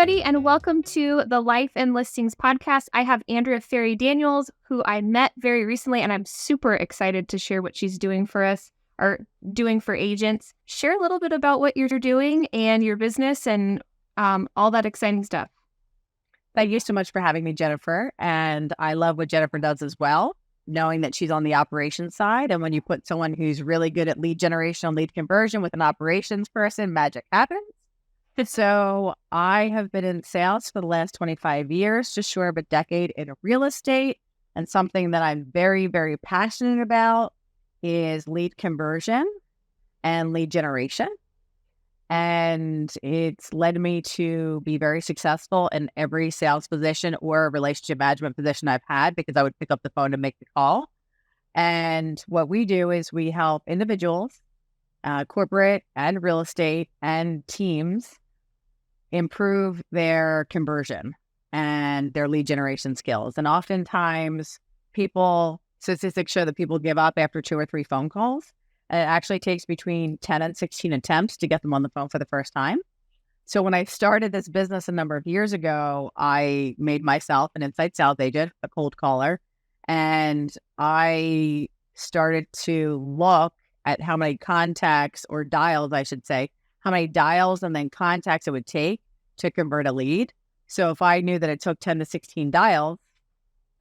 everybody, and welcome to the Life and Listings podcast. I have Andrea Ferry Daniels, who I met very recently, and I'm super excited to share what she's doing for us, or doing for agents. Share a little bit about what you're doing and your business and all that exciting stuff. Thank you so much for having me, Jennifer. And I love what Jennifer does as well, knowing that she's on the operations side. And when you put someone who's really good at lead generation and lead conversion with an operations person, magic happens. So I have been in sales for the last 25 years, just short of a decade in real estate. And something that I'm very, very passionate about is lead conversion and lead generation. And it's led me to be very successful in every sales position or relationship management position I've had, because I would pick up the phone to make the call. And what we do is we help individuals, corporate and real estate and teams improve their conversion and their lead generation skills. And oftentimes statistics show that people give up after 2 or 3 phone calls. And it actually takes between 10 and 16 attempts to get them on the phone for the first time. So when I started this business a number of years ago, I made myself an inside sales agent, a cold caller, and I started to look at how many contacts, or dials, I should say, how many dials and then contacts it would take to convert a lead. So if I knew that it took 10 to 16 dials,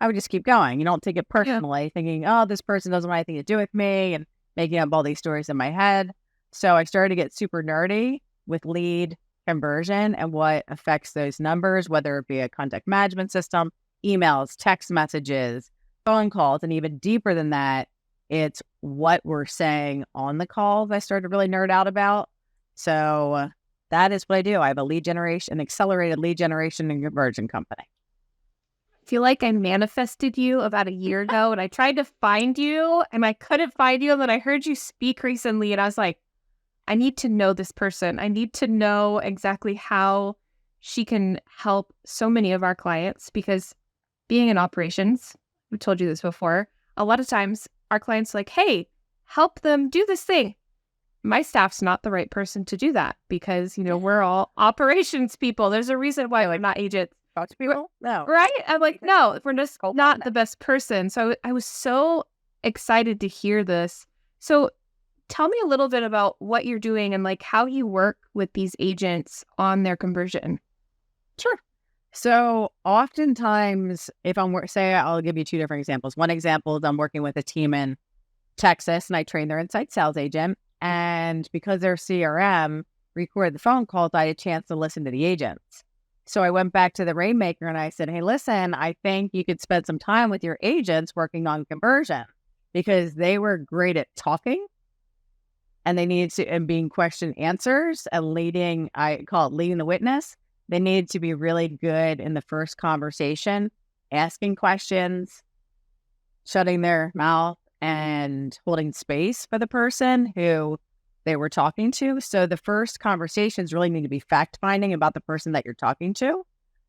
I would just keep going. You don't take it personally, thinking, oh, this person doesn't want anything to do with me, and making up all these stories in my head. So I started to get super nerdy with lead conversion and what affects those numbers, whether it be a contact management system, emails, text messages, phone calls, and even deeper than that, it's what we're saying on the calls I started to really nerd out about. So that is what I do. I have an accelerated lead generation and conversion company. I feel like I manifested you about a year ago, and I tried to find you and I couldn't find you. And then I heard you speak recently and I was like, I need to know this person. I need to know exactly how she can help so many of our clients, because being in operations, we told you this before, a lot of times our clients are like, hey, help them do this thing. My staff's not the right person to do that, because, we're all operations people. There's a reason why we're not agents. Talk to people? No. Right? I'm like, no, we're just not the best person. So I was so excited to hear this. So tell me a little bit about what you're doing and like how you work with these agents on their conversion. Sure. So oftentimes, if I'll give you 2 different examples. One example is I'm working with a team in Texas, and I train their inside sales agent. And because their CRM recorded the phone calls, I had a chance to listen to the agents. So I went back to the Rainmaker and I said, hey, listen, I think you could spend some time with your agents working on conversion, because they were great at talking and they needed to, and being question answers and leading, I call it leading the witness. They needed to be really good in the first conversation, asking questions, shutting their mouth, and holding space for the person who they were talking to. So the first conversations really need to be fact-finding about the person that you're talking to,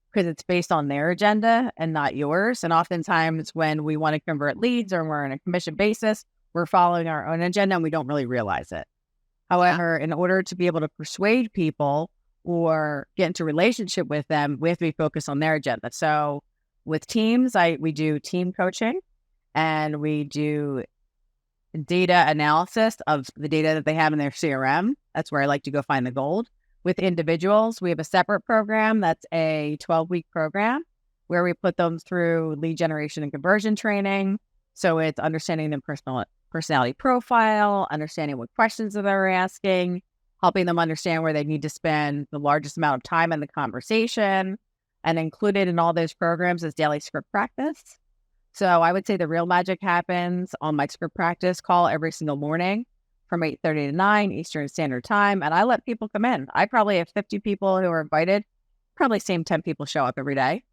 because it's based on their agenda and not yours. And oftentimes when we want to convert leads or we're on a commission basis, we're following our own agenda and we don't really realize it. However, in order to be able to persuade people or get into a relationship with them, we have to be focused on their agenda. So with teams, we do team coaching, and we do data analysis of the data that they have in their CRM. That's where I like to go find the gold. With individuals, we have a separate program that's a 12-week program where we put them through lead generation and conversion training. So it's understanding their personality profile, understanding what questions that they're asking, helping them understand where they need to spend the largest amount of time in the conversation. And included in all those programs is daily script practice. So I would say the real magic happens on my script practice call every single morning from 8:30 to 9 Eastern Standard Time. And I let people come in. I probably have 50 people who are invited. Probably same 10 people show up every day.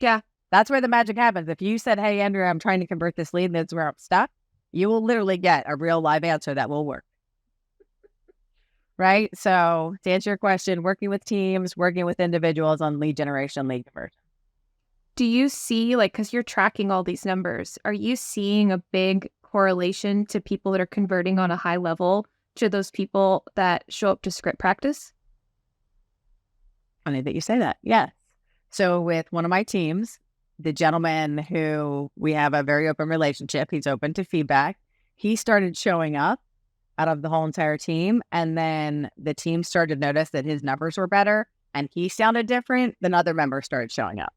Yeah. That's where the magic happens. If you said, hey, Andrea, I'm trying to convert this lead and that's where I'm stuck, you will literally get a real live answer that will work. Right? So to answer your question, working with teams, working with individuals on lead generation, lead conversion. Do you see, because you're tracking all these numbers, are you seeing a big correlation to people that are converting on a high level to those people that show up to script practice? Funny that you say that. Yes. So with one of my teams, the gentleman who we have a very open relationship, he's open to feedback. He started showing up out of the whole entire team. And then the team started to notice that his numbers were better and he sounded different. Then other members started showing up.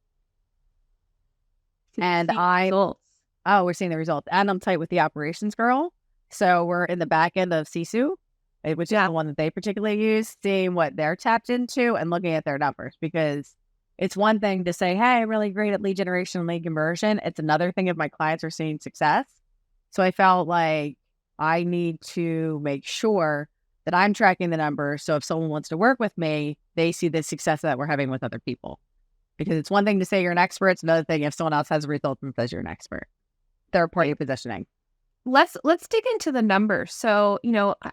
And we're seeing the results. And I'm tight with the operations girl. So we're in the back end of Sisu, which is the one that they particularly use, seeing what they're tapped into and looking at their numbers. Because it's one thing to say, hey, I'm really great at lead generation and lead conversion. It's another thing if my clients are seeing success. So I felt like I need to make sure that I'm tracking the numbers. So if someone wants to work with me, they see the success that we're having with other people. Because it's one thing to say you're an expert. It's another thing if someone else has a result and says you're an expert. Third-party positioning. Let's dig into the numbers. So,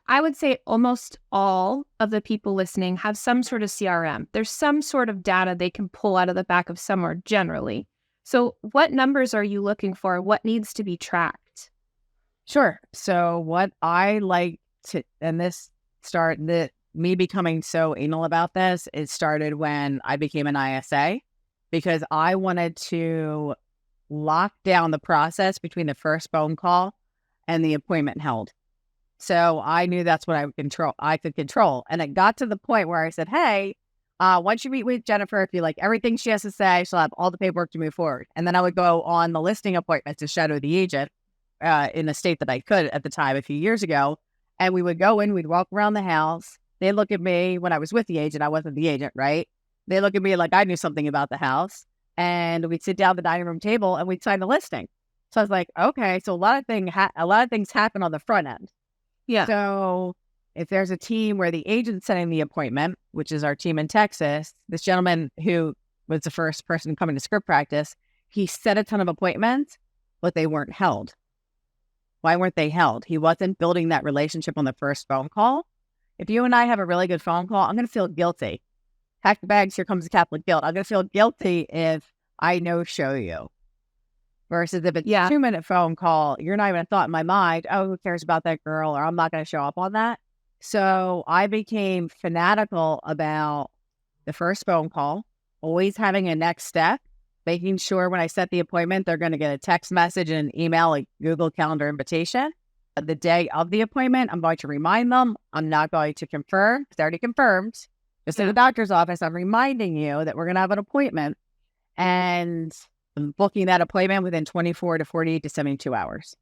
I would say almost all of the people listening have some sort of CRM. There's some sort of data they can pull out of the back of somewhere generally. So what numbers are you looking for? What needs to be tracked? Sure. So what I like to, and me becoming so anal about this, it started when I became an ISA because I wanted to lock down the process between the first phone call and the appointment held. So I knew that's what I could control. And it got to the point where I said, hey, once you meet with Jennifer, if you like everything she has to say, she'll have all the paperwork to move forward. And then I would go on the listing appointment to shadow the agent in the state that I could at the time a few years ago. And we would go in, we'd walk around the house. They look at me when I was with the agent. I wasn't the agent, right? They look at me like I knew something about the house. And we'd sit down at the dining room table and we'd sign the listing. So I was like, okay, so a lot of things happen on the front end. Yeah. So if there's a team where the agent's setting the appointment, which is our team in Texas, this gentleman who was the first person coming to script practice, he set a ton of appointments, but they weren't held. Why weren't they held? He wasn't building that relationship on the first phone call. If you and I have a really good phone call, I'm going to feel guilty. Pack the bags, here comes the Catholic guilt. I'm going to feel guilty if I no-show you. Versus if it's a 2-minute phone call, you're not even a thought in my mind, oh, who cares about that girl? Or I'm not going to show up on that. So I became fanatical about the first phone call, always having a next step, making sure when I set the appointment, they're going to get a text message and an email, like Google Calendar invitation. The day of the appointment, I'm going to remind them. I'm not going to confirm. It's already confirmed. Just in the doctor's office, I'm reminding you that we're going to have an appointment. And I'm booking that appointment within 24 to 48 to 72 hours.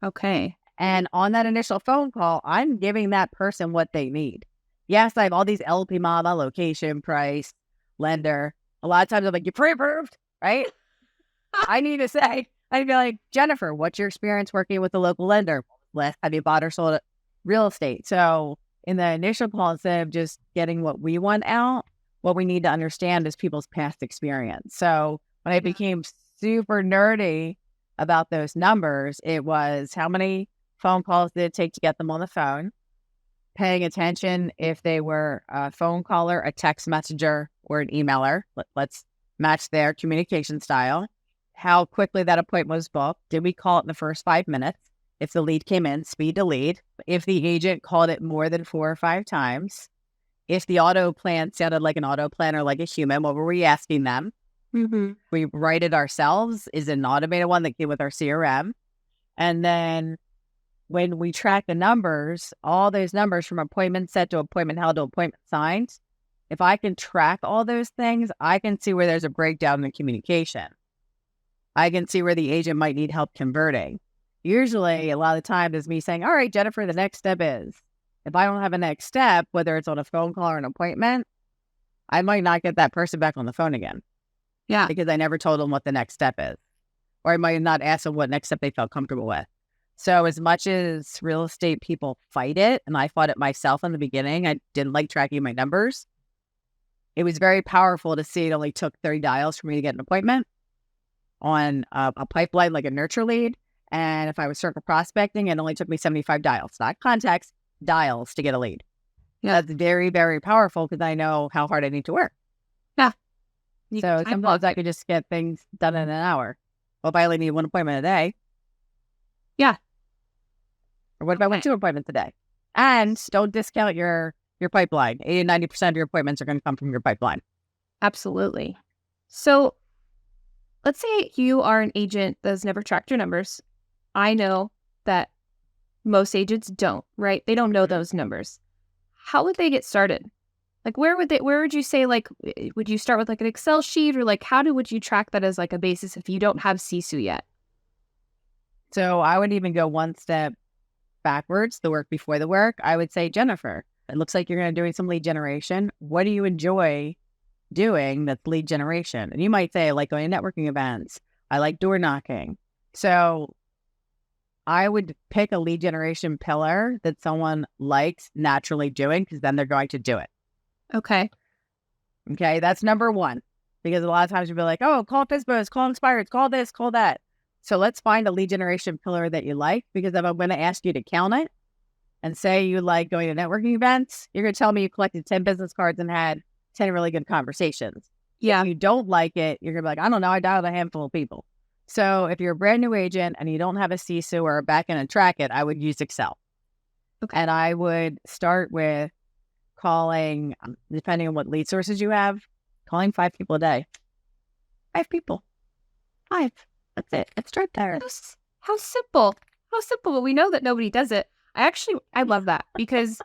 Okay. And on that initial phone call, I'm giving that person what they need. Yes, I have all these LP mama, location, price, lender. A lot of times I'm like, you're pre-approved, right? I need to say, I'd be like, Jennifer, what's your experience working with a local lender? Have you bought or sold real estate? So in the initial call, instead of just getting what we want out, what we need to understand is people's past experience. So when I became super nerdy about those numbers, it was how many phone calls did it take to get them on the phone, paying attention if they were a phone caller, a text messenger, or an emailer. Let's match their communication style. How quickly that appointment was booked. Did we call it in the first 5 minutes? If the lead came in, speed to lead. If the agent called it more than 4 or 5 times. If the auto plan sounded like an auto plan or like a human, what were we asking them? Mm-hmm. We write it ourselves. Is it an automated one that came with our CRM? And then when we track the numbers, all those numbers from appointment set to appointment held to appointment signed, if I can track all those things, I can see where there's a breakdown in the communication. I can see where the agent might need help converting. Usually, a lot of the time is me saying, all right, Jennifer, the next step is, if I don't have a next step, whether it's on a phone call or an appointment, I might not get that person back on the phone again. Yeah. Because I never told them what the next step is. Or I might not ask them what next step they felt comfortable with. So as much as real estate people fight it, and I fought it myself in the beginning, I didn't like tracking my numbers. It was very powerful to see it only took 30 dials for me to get an appointment on a pipeline like a nurture lead. And if I was circle prospecting, it only took me 75 dials, not contacts, dials to get a lead. Yeah, that's very, very powerful because I know how hard I need to work. Yeah. So sometimes I could just get things done in an hour. Well, if I only need 1 appointment a day. Yeah. Or what if I went 2 appointments a day? And don't discount your pipeline. 80 to 90% of your appointments are going to come from your pipeline. Absolutely. So let's say you are an agent that's never tracked your numbers. I know that most agents don't, right? They don't know those numbers. How would they get started? Like, where would you say, like, would you start with like an Excel sheet, or like, would you track that as like a basis if you don't have Sisu yet? So I would even go one step backwards, the work before the work. I would say, Jennifer, it looks like you're going to doing some lead generation. What do you enjoy doing that's lead generation? And you might say, I like going to networking events. I like door knocking. So I would pick a lead generation pillar that someone likes naturally doing, because then they're going to do it. Okay. Okay, that's number one. Because a lot of times you'll be like, oh, call FISBOs, call Inspires, call this, call that. So let's find a lead generation pillar that you like, because if I'm going to ask you to count it and say you like going to networking events, you're going to tell me you collected 10 business cards and had 10 really good conversations. Yeah. If you don't like it, you're going to be like, I don't know, I dialed a handful of people. So if you're a brand new agent and you don't have a CISO or a backend to track it, I would use Excel. Okay. And I would start with calling, depending on what lead sources you have, calling 5 people a day. 5 people. 5. That's it. It's right there. How simple. How simple. But we know that nobody does it. I love that, because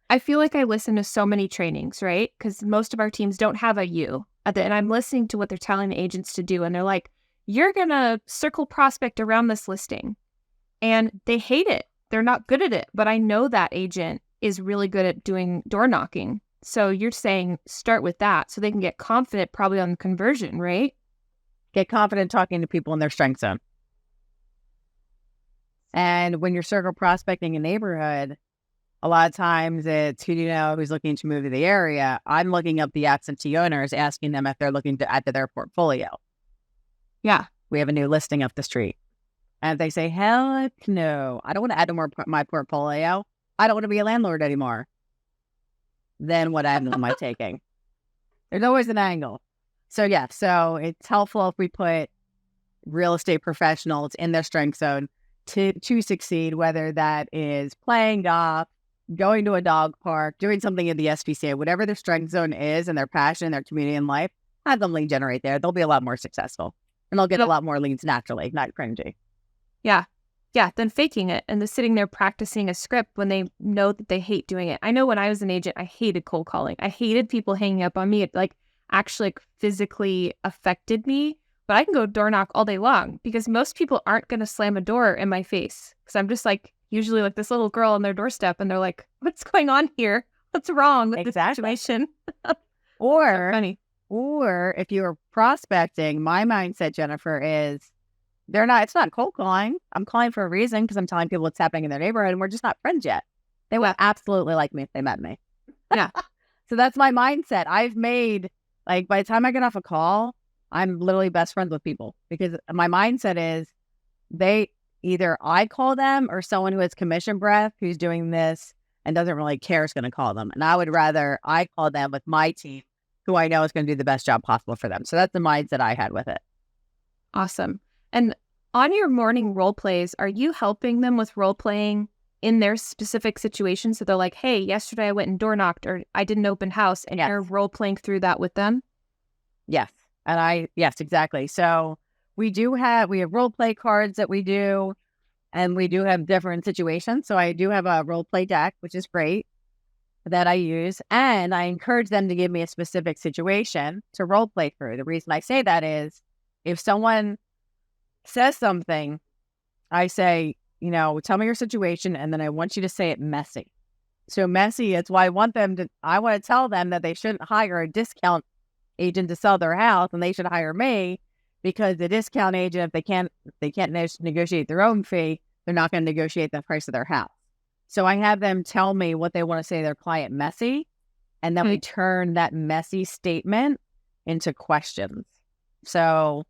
I feel like I listen to so many trainings, right? Because most of our teams don't have a U. And I'm listening to what they're telling the agents to do. And they're like, you're going to circle prospect around this listing. And they hate it. They're not good at it. But I know that agent is really good at doing door knocking. So you're saying start with that so they can get confident probably on conversion, right? Get confident talking to people in their strength zone. And when you're circle prospecting a neighborhood, a lot of times it's who do you know who's looking to move to the area. I'm looking up the absentee owners, asking them if they're looking to add to their portfolio. Yeah. We have a new listing up the street. And if they say, heck no, I don't want to add to my portfolio. I don't want to be a landlord anymore. Then what angle am I taking? There's always an angle. So yeah, so it's helpful if we put real estate professionals in their strength zone to succeed, whether that is playing golf, going to a dog park, doing something in the SPCA, whatever their strength zone is and their passion, their community and life, have them lead generate there. They'll be a lot more successful. And they'll get a lot more leads naturally, not cringy. Yeah. Yeah. Then faking it and then sitting there practicing a script when they know that they hate doing it. I know when I was an agent, I hated cold calling. I hated people hanging up on me. It actually physically affected me. But I can go door knock all day long, because most people aren't going to slam a door in my face. Because I'm just usually this little girl on their doorstep, and they're like, what's going on here? What's wrong with this situation? Or funny. Or if you're prospecting, my mindset, Jennifer, is it's not cold calling. I'm calling for a reason, because I'm telling people what's happening in their neighborhood, and we're just not friends yet. They would absolutely like me if they met me. Yeah. So that's my mindset. I've made, by the time I get off a call, I'm literally best friends with people, because my mindset is either I call them or someone who has commission breath who's doing this and doesn't really care is going to call them. And I would rather I call them with my team who I know is going to do the best job possible for them. So that's the mindset I had with it. Awesome. And on your morning role plays, are you helping them with role playing in their specific situation? So they're like, hey, yesterday I went and door knocked, or I did an open house, and you're role playing through that with them? Yes. Yes, exactly. So we have role play cards that we do, and we do have different situations. So I do have a role play deck, which is great, that I use. And I encourage them to give me a specific situation to role play through. The reason I say that is if someone says something, I say, tell me your situation, and then I want you to say it messy. So messy, it's why I want to tell them that they shouldn't hire a discount agent to sell their house, and they should hire me, because the discount agent, if they can't negotiate their own fee, they're not going to negotiate the price of their house. So I have them tell me what they want to say to their client messy, and then we turn that messy statement into questions. So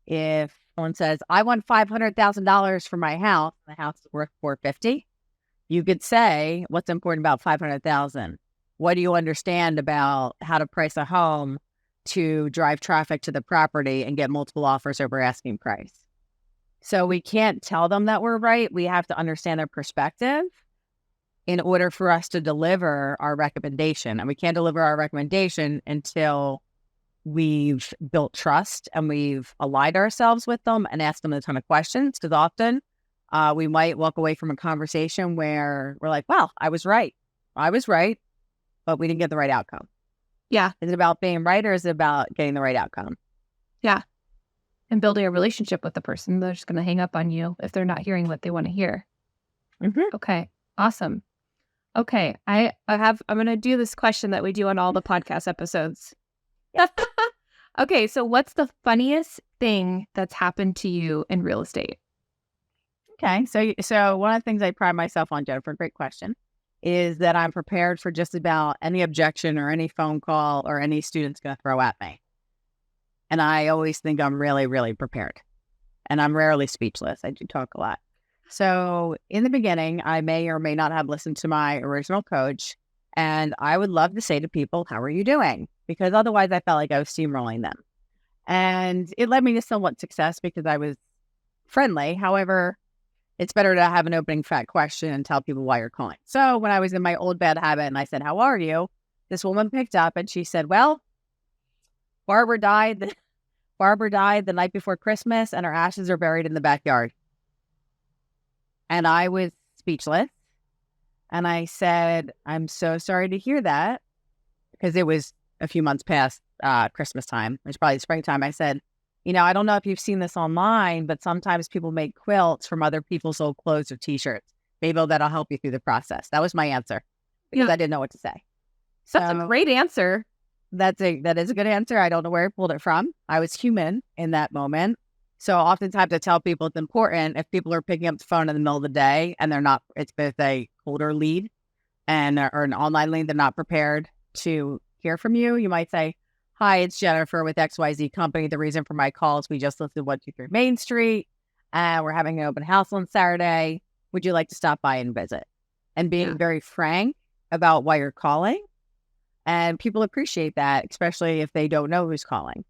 if someone says, I want $500,000 for my house, and the house is worth $450,000, you could say, what's important about $500,000? What do you understand about how to price a home to drive traffic to the property and get multiple offers over asking price? So we can't tell them that we're right. We have to understand their perspective. in order for us to deliver our recommendation. And we can't deliver our recommendation until we've built trust and we've aligned ourselves with them and asked them a ton of questions. Because often we might walk away from a conversation where we're like, wow, I was right, but we didn't get the right outcome. Yeah. Is it about being right, or is it about getting the right outcome? Yeah. And building a relationship with the person. They're just going to hang up on you if they're not hearing what they want to hear. Mm-hmm. Okay. Awesome. Okay. I'm going to do this question that we do on all the podcast episodes. Okay. So what's the funniest thing that's happened to you in real estate? Okay. So one of the things I pride myself on, Jennifer, great question, is that I'm prepared for just about any objection or any phone call or any student's going to throw at me. And I always think I'm really, really prepared. And I'm rarely speechless. I do talk a lot. So in the beginning, I may or may not have listened to my original coach. And I would love to say to people, how are you doing? Because otherwise I felt like I was steamrolling them. And it led me to somewhat success because I was friendly. However, it's better to have an opening fat question and tell people why you're calling. So when I was in my old bad habit and I said, how are you? This woman picked up and she said, well, Barbara died the night before Christmas and her ashes are buried in the backyard. And I was speechless. And I said, I'm so sorry to hear that, because it was a few months past Christmas time. It was probably springtime. I said, I don't know if you've seen this online, but sometimes people make quilts from other people's old clothes or t-shirts. Maybe that'll help you through the process. That was my answer, because I didn't know what to say. So that's a great answer. That is a good answer. I don't know where I pulled it from. I was human in that moment. So oftentimes I tell people it's important, if people are picking up the phone in the middle of the day and it's both a colder lead or an online lead, they're not prepared to hear from you. You might say, hi, it's Jennifer with XYZ Company. The reason for my call is we just listed 123 Main Street. We're having an open house on Saturday. Would you like to stop by and visit? And being very frank about why you're calling. And people appreciate that, especially if they don't know who's calling.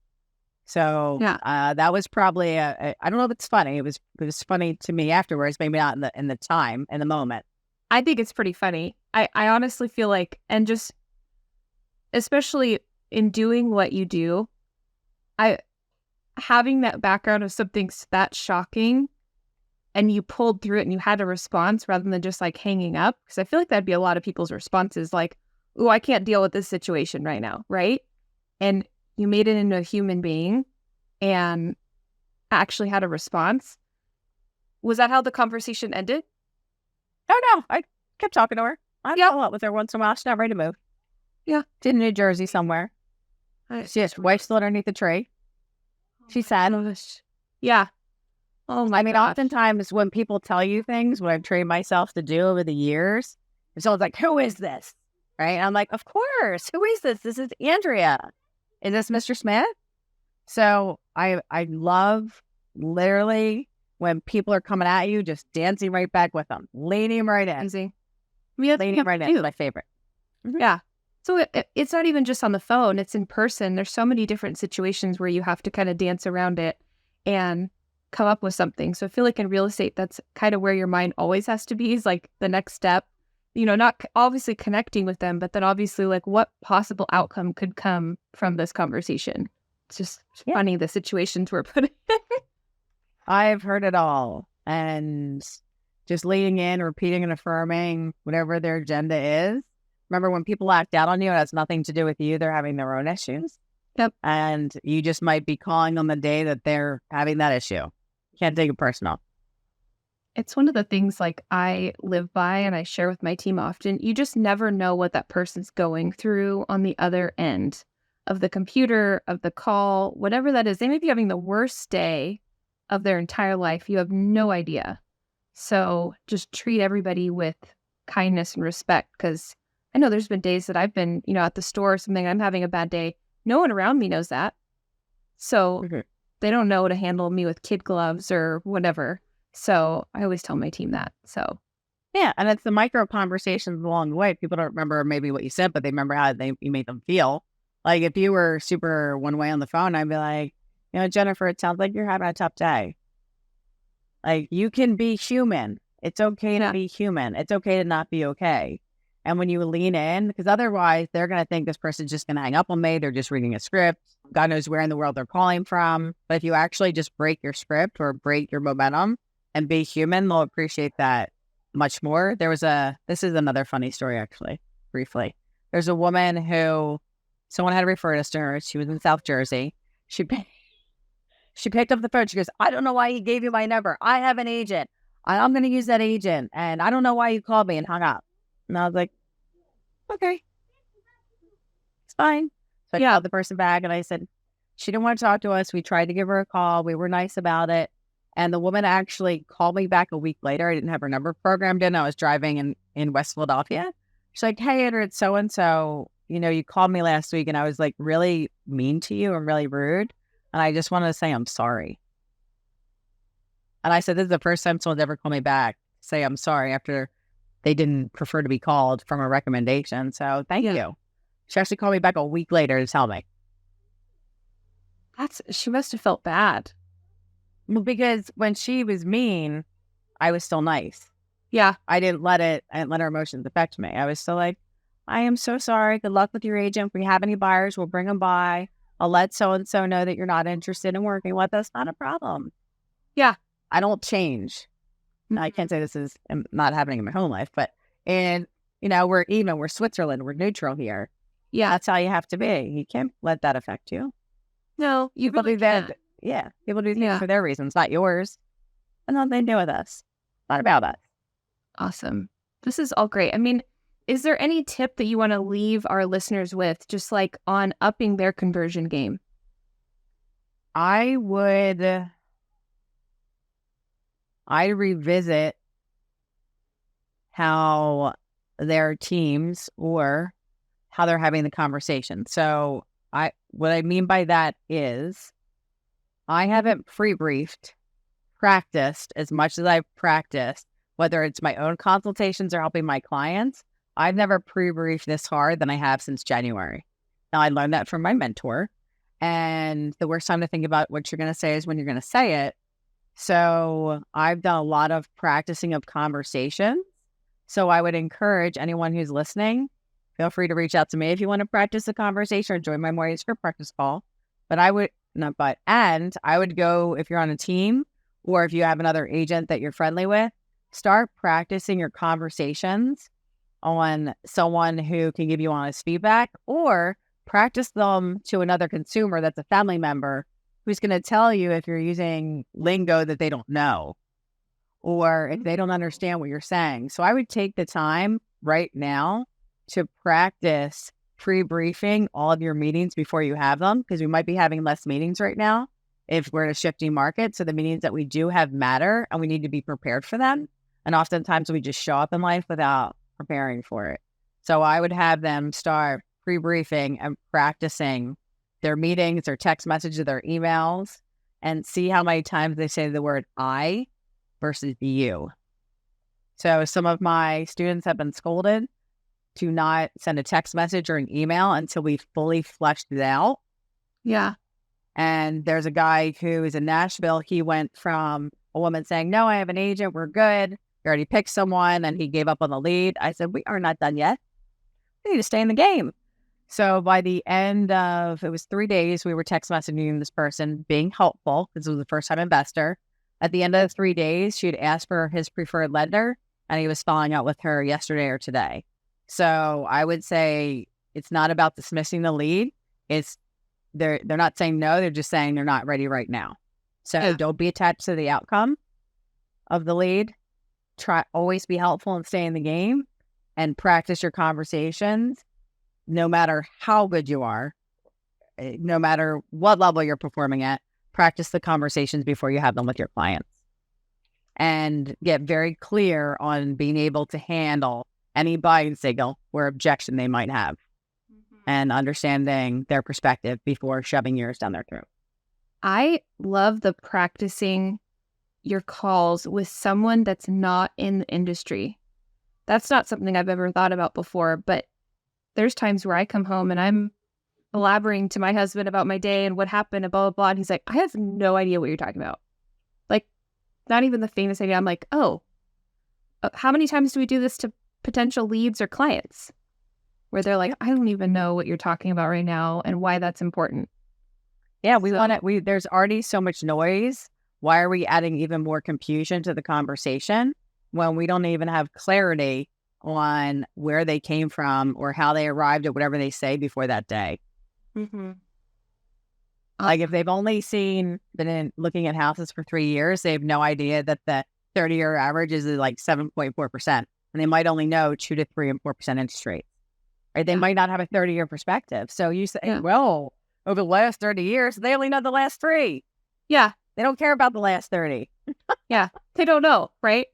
So that was probably I don't know if it's funny. It was funny to me afterwards, maybe not in the moment. I think it's pretty funny. I honestly feel like, and just especially in doing what you do, having that background of something that shocking, and you pulled through it and you had a response rather than just like hanging up. Because I feel like that'd be a lot of people's responses, like, "Ooh, I can't deal with this situation right now," right? And you made it into a human being and actually had a response. Was that how the conversation ended? Oh, no. I kept talking to her. I follow up with her once in a while. She's not ready to move. Yeah. In New Jersey somewhere. She's wife still underneath the tree. She's sad. Yeah. Oh my gosh. Oftentimes when people tell you things, what I've trained myself to do over the years, it's always like, who is this? Right? And I'm like, of course. Who is this? This is Andrea. Is this Mr. Smith? So I love literally when people are coming at you, just dancing right back with them, leaning right in. Leaning right in is my favorite. Mm-hmm. Yeah. So it's not even just on the phone, it's in person. There's so many different situations where you have to kind of dance around it and come up with something. So I feel like in real estate, that's kind of where your mind always has to be, is like the next step, not obviously connecting with them, but then obviously like what possible outcome could come from this conversation. It's just funny, the situations we're put in. I've heard it all. And just leaning in, repeating and affirming whatever their agenda is. Remember, when people act out on you, it has nothing to do with you. They're having their own issues. Yep. And you just might be calling on the day that they're having that issue. You can't take it personal. It's one of the things like I live by and I share with my team often. You just never know what that person's going through on the other end of the computer, of the call, whatever that is. They may be having the worst day of their entire life. You have no idea. So just treat everybody with kindness and respect, because I know there's been days that I've been, at the store or something, I'm having a bad day. No one around me knows that. So they don't know to handle me with kid gloves or whatever. So I always tell my team that. So yeah, and it's the micro conversations along the way. People don't remember maybe what you said, but they remember how you made them feel. Like if you were super one way on the phone, I'd be like, Jennifer, it sounds like you're having a tough day. Like, you can be human It's okay to be human. It's okay to not be okay. And when you lean in, because otherwise they're going to think this person's just going to hang up on me. They're just reading a script. God knows where in the world they're calling from. But if you actually just break your script or break your momentum and be human, they'll appreciate that much more. This is another funny story, actually, briefly. There's a woman who someone had referred us to her. She was in South Jersey. She picked up the phone. She goes, I don't know why he gave you my number. I have an agent. I'm going to use that agent. And I don't know why you called me, and hung up. And I was like, okay, it's fine. So I called the person back and I said, she didn't want to talk to us. We tried to give her a call. We were nice about it. And the woman actually called me back a week later. I didn't have her number programmed in. I was driving in West Philadelphia. She's like, hey, Andrea, it's so-and-so. You called me last week and I was like really mean to you and really rude. And I just wanted to say I'm sorry. And I said, this is the first time someone's ever called me back to say I'm sorry after they didn't prefer to be called from a recommendation. So thank you. She actually called me back a week later to tell me. She must have felt bad. Well, because when she was mean, I was still nice. Yeah. I didn't let her emotions affect me. I was still like, I am so sorry. Good luck with your agent. If we have any buyers, we'll bring them by. I'll let so-and-so know that you're not interested in working with us. Not a problem. Yeah. I don't change. I can't say this is not happening in my home life, but we're even. We're Switzerland. We're neutral here. Yeah. That's how you have to be. You can't let that affect you. No, you people really do that. Yeah. People do things for their reasons, not yours. And nothing to do with us. Not about us. Awesome. This is all great. I mean, is there any tip that you want to leave our listeners with, just like on upping their conversion game? I'd revisit how their teams or how they're having the conversation. So what I mean by that is I haven't pre-briefed, practiced as much as I've practiced, whether it's my own consultations or helping my clients. I've never pre-briefed this hard than I have since January. Now, I learned that from my mentor. And the worst time to think about what you're going to say is when you're going to say it. So I've done a lot of practicing of conversation. So I would encourage anyone who's listening, feel free to reach out to me if you want to practice a conversation or join my morning script practice call. But I would go, if you're on a team or if you have another agent that you're friendly with, start practicing your conversations on someone who can give you honest feedback, or practice them to another consumer that's a family member who's going to tell you if you're using lingo that they don't know or if they don't understand what you're saying. So I would take the time right now to practice pre-briefing all of your meetings before you have them, because we might be having less meetings right now if we're in a shifting market. So the meetings that we do have matter and we need to be prepared for them. And oftentimes we just show up in life without preparing for it. So I would have them start pre-briefing and practicing their meetings, their text messages, their emails, and see how many times they say the word I versus you. So some of my students have been scolded to not send a text message or an email until we've fully fleshed it out. Yeah. And there's a guy who is in Nashville. He went from a woman saying, no, I have an agent. We're good. We already picked someone, and he gave up on the lead. I said, we are not done yet. We need to stay in the game. So by the end of, it was 3 days, we were text messaging this person, being helpful because it was a first-time investor. At the end of the 3 days, she'd asked for his preferred lender, and he was following up with her yesterday or today. So I would say it's not about dismissing the lead. It's they're not saying no, they're just saying they're not ready right now. So Don't be attached to the outcome of the lead. Always be helpful and stay in the game, and practice your conversations. No matter how good you are, no matter what level you're performing at, practice the conversations before you have them with your clients. And get very clear on being able to handle any buying signal or objection they might have, and understanding their perspective before shoving yours down their throat. I love the practicing your calls with someone that's not in the industry. That's not something I've ever thought about before, but there's times where I come home and I'm elaborating to my husband about my day and what happened and blah, blah, blah. And he's like, I have no idea what you're talking about. Like, not even the faintest idea. I'm like, oh, how many times do we do this to potential leads or clients where they're like, I don't even know what you're talking about right now and why that's important? Yeah, there's already so much noise. Why are we adding even more confusion to the conversation when we don't even have clarity on where they came from or how they arrived at whatever they say before that day? Mm-hmm. Like if they've only looking at houses for 3 years, they have no idea that the 30-year average is like 7.4%. And they might only know 2 to 3 and 4% interest rate. Right? They might not have a 30-year perspective. So you say, well, over the last 30 years, they only know the last 3. Yeah. They don't care about the last 30. Yeah. They don't know, right?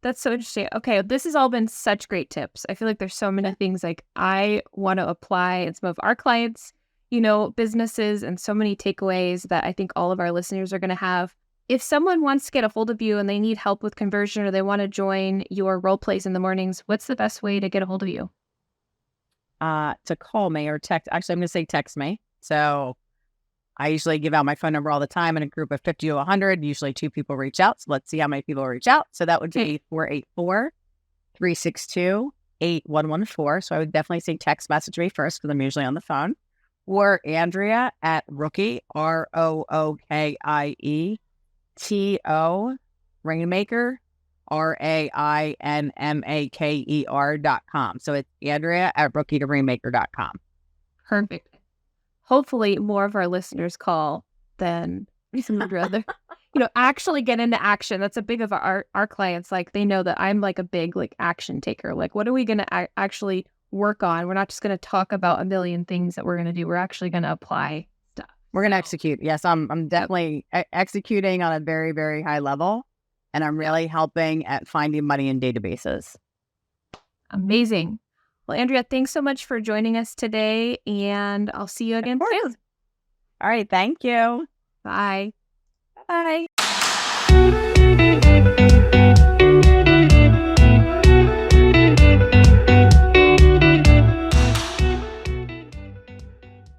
That's so interesting. Okay. This has all been such great tips. I feel like there's so many things like I want to apply in some of our clients, businesses, and so many takeaways that I think all of our listeners are going to have. If someone wants to get a hold of you and they need help with conversion or they want to join your role plays in the mornings, what's the best way to get a hold of you? To call me or text. Actually, I'm going to say text me. So I usually give out my phone number all the time in a group of 50 to 100. Usually 2 people reach out. So let's see how many people reach out. So that would be 484-362-8114. So I would definitely say text message me first because I'm usually on the phone. Or Andrea at Rookie, ROOKIETO, Rainmaker, RAINMAKER.com. So it's Andrea at rookie-to-rainmaker.com. Perfect. Hopefully more of our listeners call than some would rather, actually get into action. That's a big of our clients. Like they know that I'm like a big like action taker. Like what are we going to actually work on? We're not just going to talk about a million things that we're going to do. We're actually going to apply stuff. We're going to execute. Yes, I'm definitely executing on a very, very high level. And I'm really helping at finding money in databases. Amazing. Well, Andrea, thanks so much for joining us today. And I'll see you again soon. All right. Thank you. Bye. Bye.